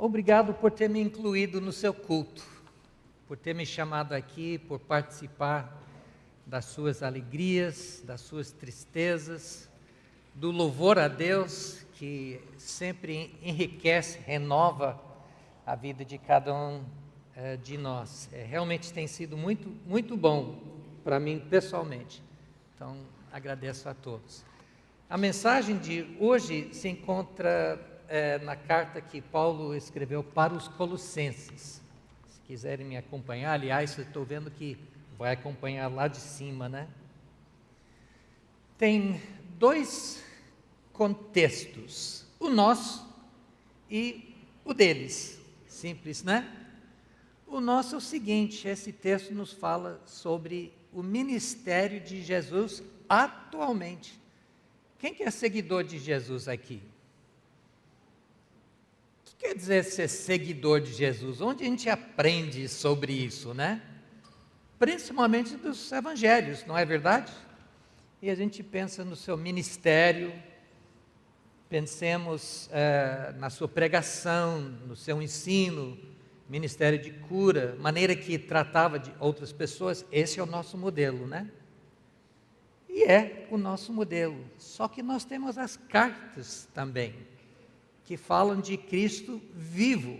Obrigado por ter me incluído no seu culto, por ter me chamado aqui, por participar das suas alegrias, das suas tristezas, do louvor a Deus que sempre enriquece, renova a vida de cada um de nós. Realmente tem sido muito, muito bom para mim pessoalmente. Então, agradeço a todos. A mensagem de hoje se encontra na carta que Paulo escreveu para os Colossenses. Se quiserem me acompanhar, aliás, eu estou vendo que vai acompanhar lá de cima, né? Tem dois contextos, o nosso e o deles. Simples, né? O nosso é o seguinte: esse texto nos fala sobre o ministério de Jesus atualmente. Quem que é seguidor de Jesus aqui? O que quer dizer ser seguidor de Jesus? Onde a gente aprende sobre isso, né? Principalmente dos evangelhos, não é verdade? E a gente pensa no seu ministério, pensemos na sua pregação, no seu ensino, ministério de cura, maneira que tratava de outras pessoas. Esse é o nosso modelo, né? E é o nosso modelo. Só que nós temos as cartas também, que falam de Cristo vivo,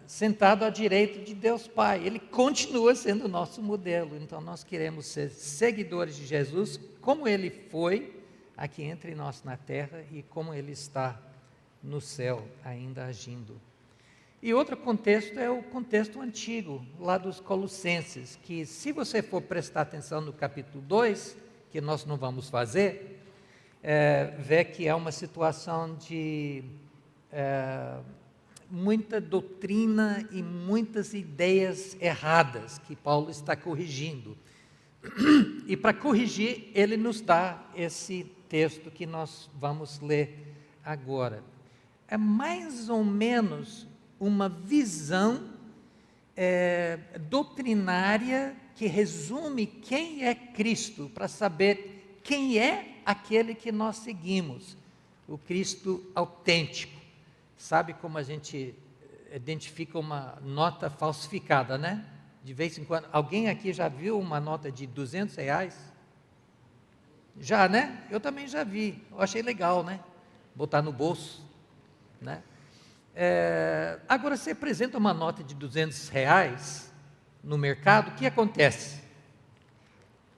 sentado à direita de Deus Pai. Ele continua sendo o nosso modelo. Então nós queremos ser seguidores de Jesus, como Ele foi aqui entre nós na terra e como Ele está no céu ainda agindo. E outro contexto é o contexto antigo, lá dos Colossenses, que se você for prestar atenção no capítulo 2, que nós não vamos fazer, vê que é uma situação de muita doutrina e muitas ideias erradas que Paulo está corrigindo. E para corrigir, ele nos dá esse texto que nós vamos ler agora. É mais ou menos uma visão doutrinária que resume quem é Cristo, para saber quem é aquele que nós seguimos, o Cristo autêntico. Sabe como a gente identifica uma nota falsificada, né? De vez em quando. Alguém aqui já viu uma nota de R$200? Já, né? Eu também já vi. Eu achei legal, né? Botar no bolso, né? Agora, você apresenta uma nota de R$200 no mercado, o que acontece?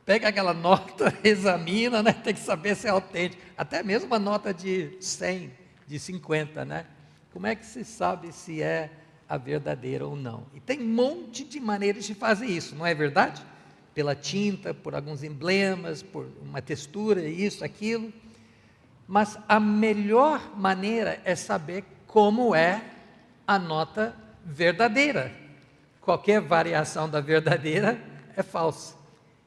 Pega aquela nota, examina, né? Tem que saber se é autêntica. Até mesmo uma nota de 100, de 50, né? Como é que se sabe se é a verdadeira ou não? E tem um monte de maneiras de fazer isso, não é verdade? Pela tinta, por alguns emblemas, por uma textura, isso, aquilo. Mas a melhor maneira é saber como é a nota verdadeira. Qualquer variação da verdadeira é falsa.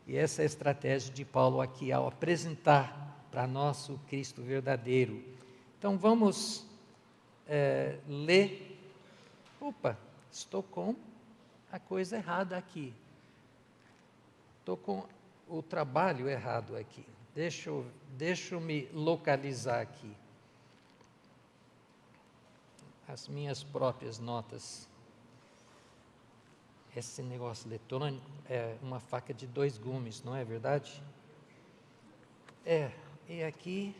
E essa é a estratégia de Paulo aqui ao apresentar para nós o Cristo verdadeiro. Então vamos ler. Opa, estou com a coisa errada aqui. Estou com o trabalho errado aqui. Deixa eu me localizar aqui. As minhas próprias notas. Esse negócio eletrônico é uma faca de 2 gumes, não é verdade? E aqui,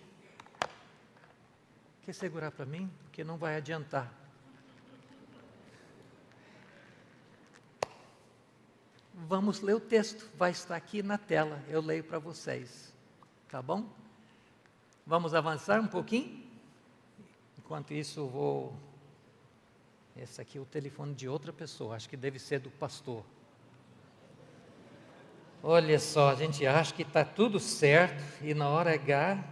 quer segurar para mim? Porque não vai adiantar. Vamos ler o texto, vai estar aqui na tela, eu leio para vocês, tá bom? Vamos avançar um pouquinho? Enquanto isso eu vou... Esse aqui é o telefone de outra pessoa, acho que deve ser do pastor. Olha só, a gente acha que está tudo certo e na hora H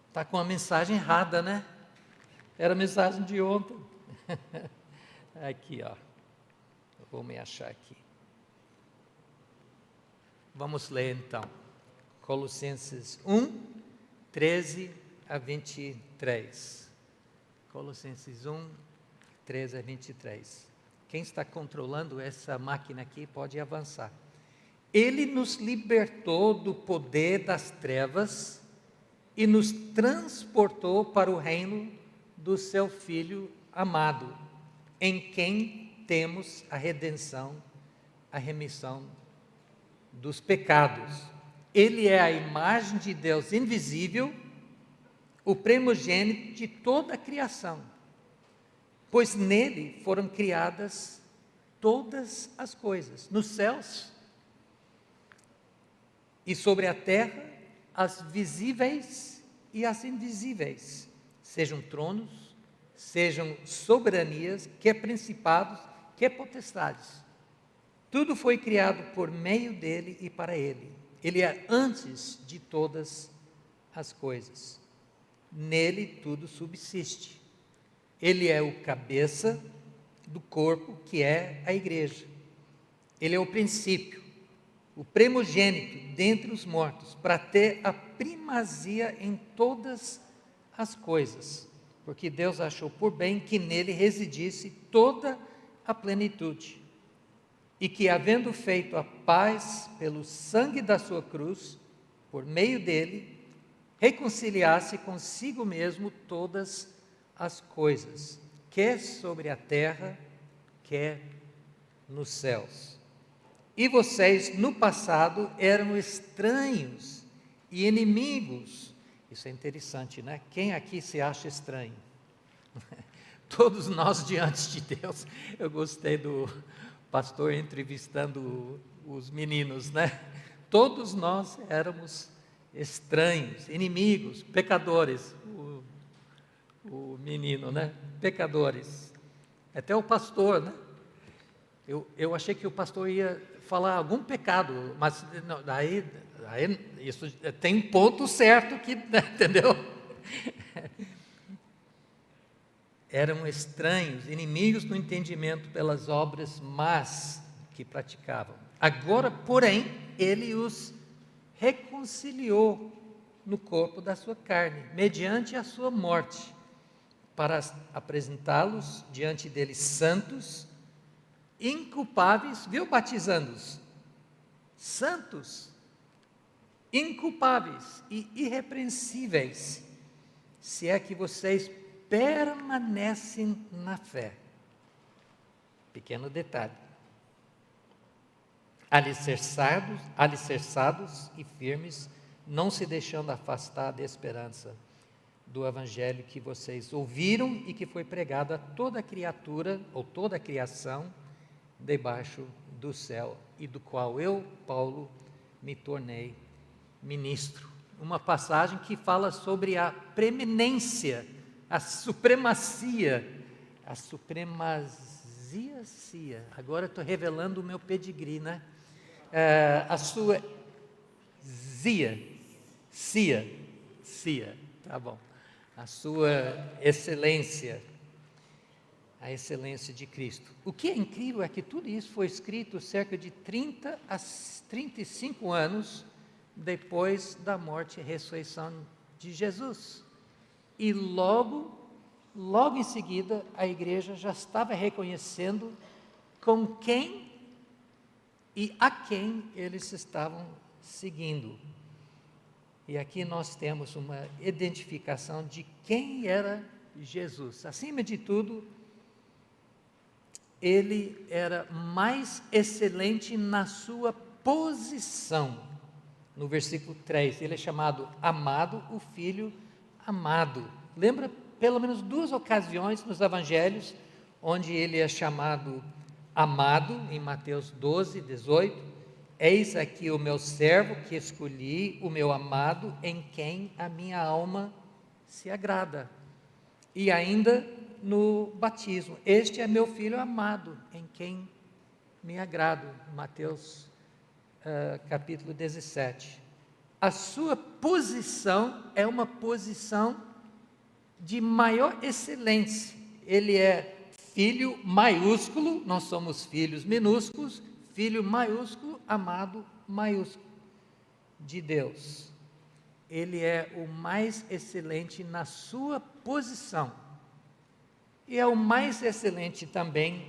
está com a mensagem errada, né? Era a mensagem de ontem. Aqui, ó. Eu vou me achar aqui. Vamos ler então. Colossenses 1, 13 a 23. Colossenses 1, 13 a 23. Quem está controlando essa máquina aqui pode avançar. Ele nos libertou do poder das trevas e nos transportou para o reino do seu Filho amado, em quem temos a redenção, a remissão dos pecados. Ele é a imagem de Deus invisível, o primogênito de toda a criação, pois nele foram criadas todas as coisas, nos céus e sobre a terra, as visíveis e as invisíveis, sejam tronos, sejam soberanias, quer principados, quer potestades. Tudo foi criado por meio dele e para ele. Ele é antes de todas as coisas. Nele tudo subsiste. Ele é o cabeça do corpo, que é a igreja. Ele é o princípio, o primogênito dentre os mortos, para ter a primazia em todas as coisas, porque Deus achou por bem que nele residisse toda a plenitude, e que, havendo feito a paz pelo sangue da sua cruz, por meio dele, reconciliasse consigo mesmo todas as coisas, quer sobre a terra, quer nos céus. E vocês, no passado, eram estranhos e inimigos. Isso é interessante, né? Quem aqui se acha estranho? Todos nós diante de Deus. Eu gostei do pastor entrevistando os meninos, né? Todos nós éramos estranhos, inimigos, pecadores. O menino, né? Pecadores. Até o pastor, né? Eu achei que o pastor ia falar algum pecado, mas não, daí isso tem um ponto certo que, entendeu? Eram estranhos, inimigos no entendimento pelas obras más que praticavam. Agora, porém, ele os reconciliou no corpo da sua carne, mediante a sua morte, para apresentá-los diante dele santos, inculpáveis, viu, batizando-os, santos, inculpáveis e irrepreensíveis, se é que vocês permanecem na fé. Pequeno detalhe. Alicerçados e firmes, não se deixando afastar da esperança do evangelho que vocês ouviram e que foi pregado a toda criatura, ou toda a criação, debaixo do céu, e do qual eu, Paulo, me tornei ministro. Uma passagem que fala sobre a preeminência, a supremacia, agora estou revelando o meu pedigree, né? A sua tá bom, a sua excelência, a excelência de Cristo. O que é incrível é que tudo isso foi escrito cerca de 30 a 35 anos depois da morte e ressurreição de Jesus. E logo em seguida, a igreja já estava reconhecendo com quem e a quem eles estavam seguindo. E aqui nós temos uma identificação de quem era Jesus. Acima de tudo, ele era mais excelente na sua posição. No versículo 3, ele é chamado amado, o filho amado. Lembra pelo menos 2 ocasiões nos evangelhos, onde ele é chamado amado, em Mateus 12, 18. Eis aqui o meu servo que escolhi, o meu amado, em quem a minha alma se agrada. E ainda no batismo, este é meu filho amado, em quem me agrado, Mateus capítulo 17. A sua posição é uma posição de maior excelência. Ele é filho maiúsculo, nós somos filhos minúsculos, filho maiúsculo, amado maiúsculo de Deus. Ele é o mais excelente na sua posição. E é o mais excelente também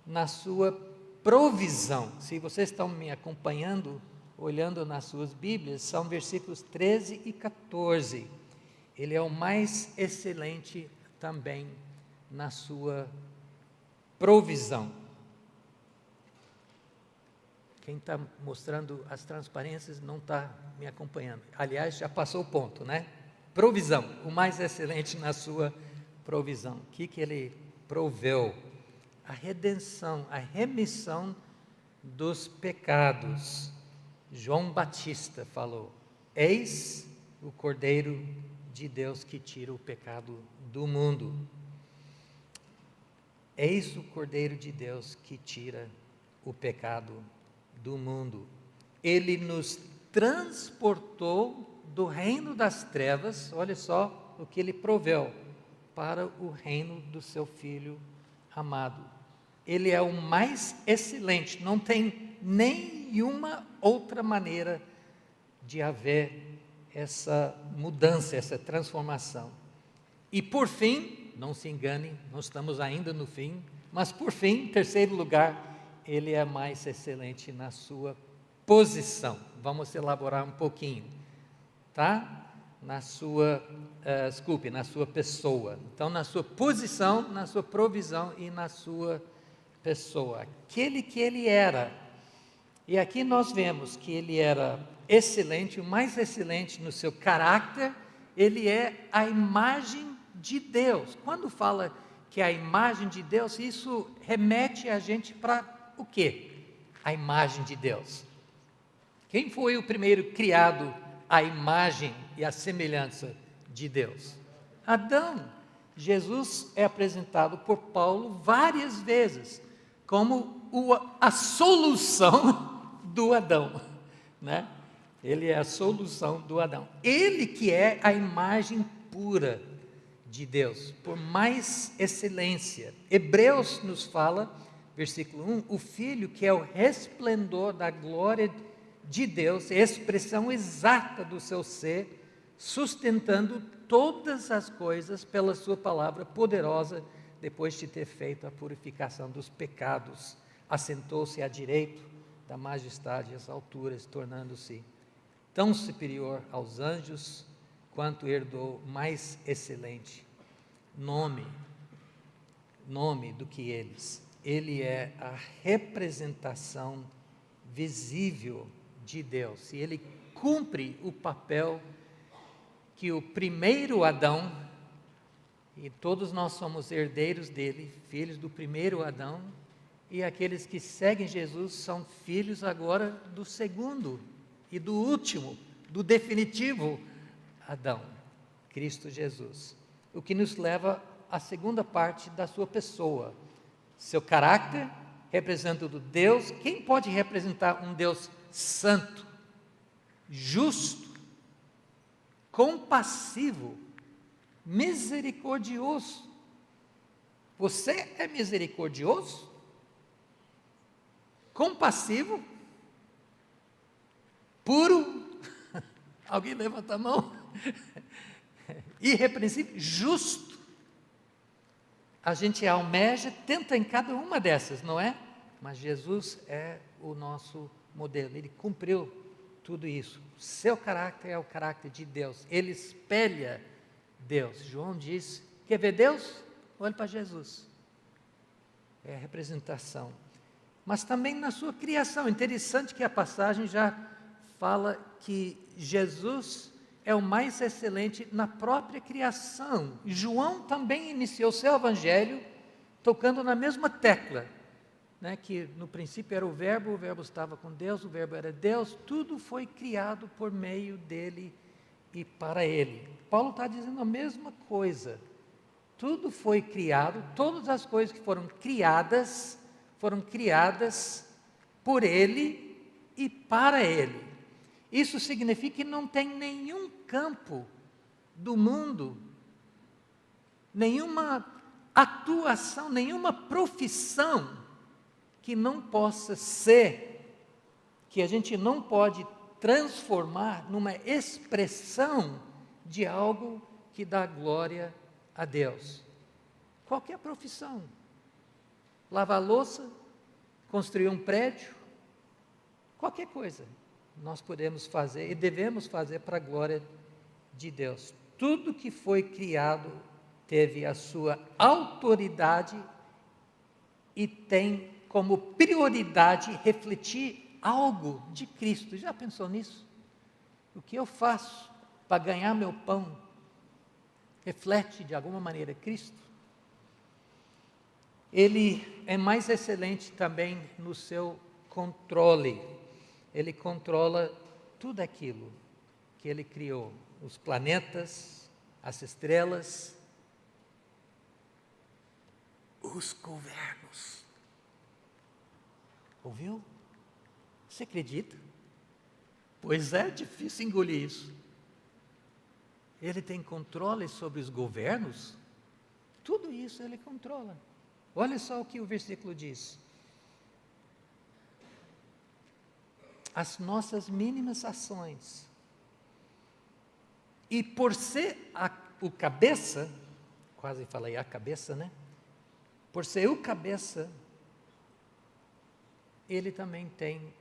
na sua provisão. Se vocês estão me acompanhando, olhando nas suas Bíblias, são versículos 13 e 14. Ele é o mais excelente também na sua provisão. Quem está mostrando as transparências não está me acompanhando. Aliás, já passou o ponto, né? Provisão, o mais excelente na sua provisão. O que ele proveu? A redenção, a remissão dos pecados. João Batista falou: eis o Cordeiro de Deus que tira o pecado do mundo. Eis o Cordeiro de Deus que tira o pecado do mundo. Ele nos transportou do reino das trevas, olha só o que ele proveu, para o reino do seu Filho amado. Ele é o mais excelente, não tem nenhuma outra maneira de haver essa mudança, essa transformação. E por fim, não se engane, não estamos ainda no fim, mas por fim, em terceiro lugar, ele é mais excelente na sua posição. Vamos elaborar um pouquinho, tá? Na sua pessoa. Então, na sua posição, na sua provisão e na sua pessoa. Aquele que ele era. E aqui nós vemos que ele era excelente, o mais excelente no seu caráter. Ele é a imagem de Deus. Quando fala que é a imagem de Deus, isso remete a gente para o quê? A imagem de Deus. Quem foi o primeiro criado à imagem e à semelhança de Deus? Adão. Jesus é apresentado por Paulo várias vezes como a solução do Adão, né? Ele é a solução do Adão. Ele que é a imagem pura de Deus, por mais excelência. Hebreus nos fala, versículo 1, o Filho que é o resplendor da glória de Deus, é a expressão exata do seu ser, sustentando todas as coisas pela sua palavra poderosa, depois de ter feito a purificação dos pecados, assentou-se à direita da majestade e às alturas, tornando-se tão superior aos anjos, quanto herdou mais excelente nome do que eles. Ele é a representação visível de Deus, e ele cumpre o papel que o primeiro Adão, e todos nós somos herdeiros dele, filhos do primeiro Adão, e aqueles que seguem Jesus são filhos agora do segundo e do último, do definitivo Adão, Cristo Jesus. O que nos leva à segunda parte da sua pessoa, seu caráter, representando Deus. Quem pode representar um Deus santo, justo, compassivo, misericordioso? Você é misericordioso? Compassivo? Puro? Alguém levanta a mão? Irrepreensível? Justo? A gente almeja, tenta em cada uma dessas, não é? Mas Jesus é o nosso modelo, ele cumpriu tudo isso. O seu caráter é o caráter de Deus, ele espelha Deus. João diz: quer ver Deus? Olhe para Jesus. É a representação. Mas também na sua criação. Interessante que a passagem já fala que Jesus é o mais excelente na própria criação. João também iniciou seu evangelho tocando na mesma tecla, né, que no princípio era o verbo estava com Deus, o verbo era Deus, tudo foi criado por meio dele e para ele. Paulo está dizendo a mesma coisa, tudo foi criado, todas as coisas que foram criadas por ele e para ele. Isso significa que não tem nenhum campo do mundo, nenhuma atuação, nenhuma profissão que não possa ser, que a gente não pode transformar numa expressão de algo que dá glória a Deus. Qualquer profissão. Lavar louça, construir um prédio, qualquer coisa nós podemos fazer e devemos fazer para a glória de Deus. Tudo que foi criado teve a sua autoridade e tem como prioridade refletir algo de Cristo. Já pensou nisso? O que eu faço para ganhar meu pão reflete de alguma maneira Cristo? Ele é mais excelente também no seu controle. Ele controla tudo aquilo que ele criou, os planetas, as estrelas, os governos. Ouviu? Você acredita? Pois é difícil engolir isso. Ele tem controle sobre os governos? Tudo isso ele controla. Olha só o que o versículo diz. As nossas mínimas ações. E por ser o cabeça, quase falei a cabeça, né? Por ser o cabeça, ele também tem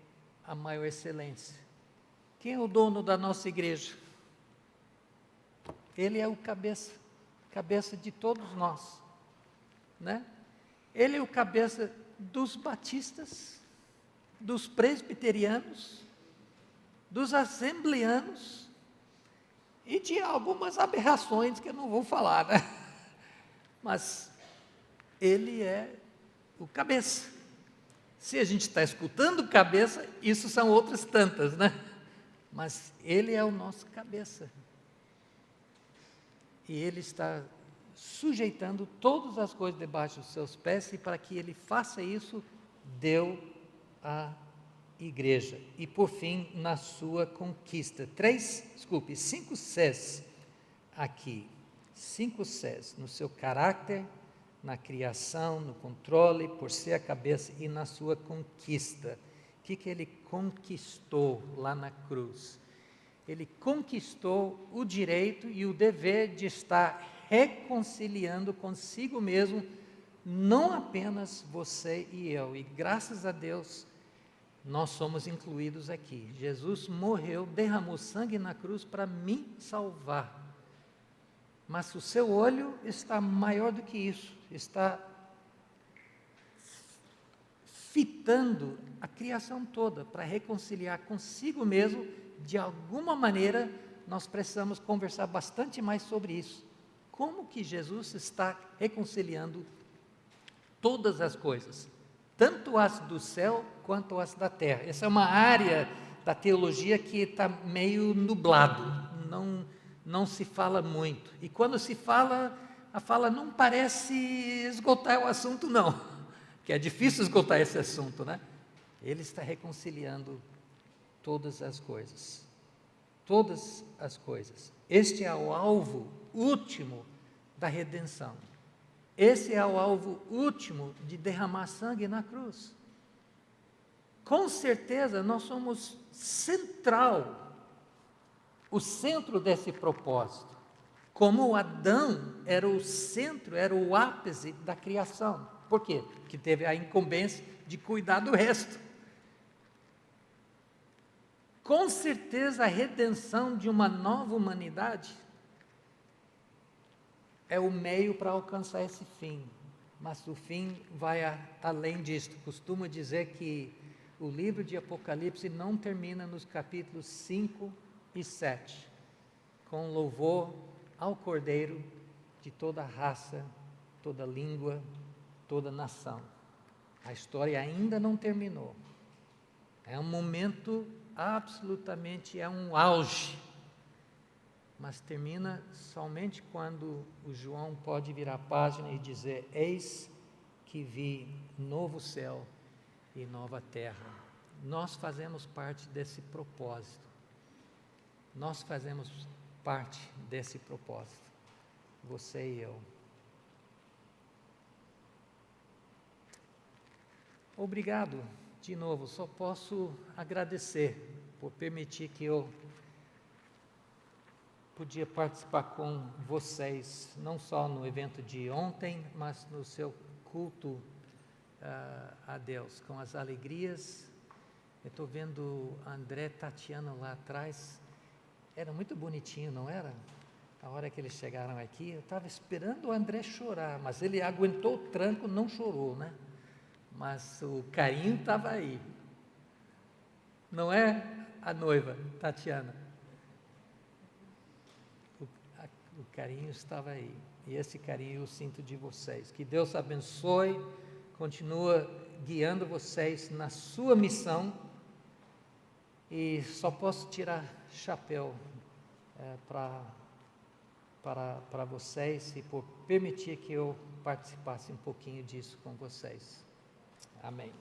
a maior excelência. Quem é o dono da nossa igreja? Ele é o cabeça de todos nós, né? Ele é o cabeça dos batistas, dos presbiterianos, dos assembleanos e de algumas aberrações que eu não vou falar, né? Mas ele é o cabeça. Se a gente está escutando cabeça, isso são outras tantas, né? Mas ele é o nosso cabeça. E ele está sujeitando todas as coisas debaixo dos seus pés, e para que ele faça isso, deu a igreja. E por fim, na sua conquista. 5 Cs aqui. 5 Cs no seu caráter, na criação, no controle, por ser a cabeça e na sua conquista. O que ele conquistou lá na cruz? Ele conquistou o direito e o dever de estar reconciliando consigo mesmo, não apenas você e eu. E graças a Deus, nós somos incluídos aqui. Jesus morreu, derramou sangue na cruz para me salvar. Mas o seu olho está maior do que isso, está fitando a criação toda para reconciliar consigo mesmo. De alguma maneira, nós precisamos conversar bastante mais sobre isso. Como que Jesus está reconciliando todas as coisas, tanto as do céu quanto as da terra? Essa é uma área da teologia que está meio nublado, não se fala muito. E quando se fala, a fala não parece esgotar o assunto, não, que é difícil esgotar esse assunto, né? Ele está reconciliando todas as coisas. Todas as coisas. Este é o alvo último da redenção. Esse é o alvo último de derramar sangue na cruz. Com certeza nós somos o centro desse propósito. Como Adão era o centro, era o ápice da criação. Por quê? Porque teve a incumbência de cuidar do resto. Com certeza a redenção de uma nova humanidade é o meio para alcançar esse fim, mas o fim vai além disto. Costumo dizer que o livro de Apocalipse não termina nos capítulos 5 e 7, com louvor ao Cordeiro de toda raça, toda língua, toda nação. A história ainda não terminou. É um momento absolutamente, é um auge, mas termina somente quando o João pode virar a página e dizer: eis que vi novo céu e nova terra. Nós fazemos parte desse propósito, você e eu. Obrigado. De novo, só posso agradecer por permitir que eu podia participar com vocês, não só no evento de ontem, mas no seu culto a Deus, com as alegrias. Eu estou vendo André, Tatiana lá atrás, era muito bonitinho, não era? A hora que eles chegaram aqui, eu estava esperando o André chorar, mas ele aguentou o tranco, não chorou, né? Mas o carinho estava aí. Não é a noiva, Tatiana? O carinho estava aí. E esse carinho eu sinto de vocês. Que Deus abençoe, continua guiando vocês na sua missão. E só posso tirar chapéu para vocês e por permitir que eu participasse um pouquinho disso com vocês. Amém.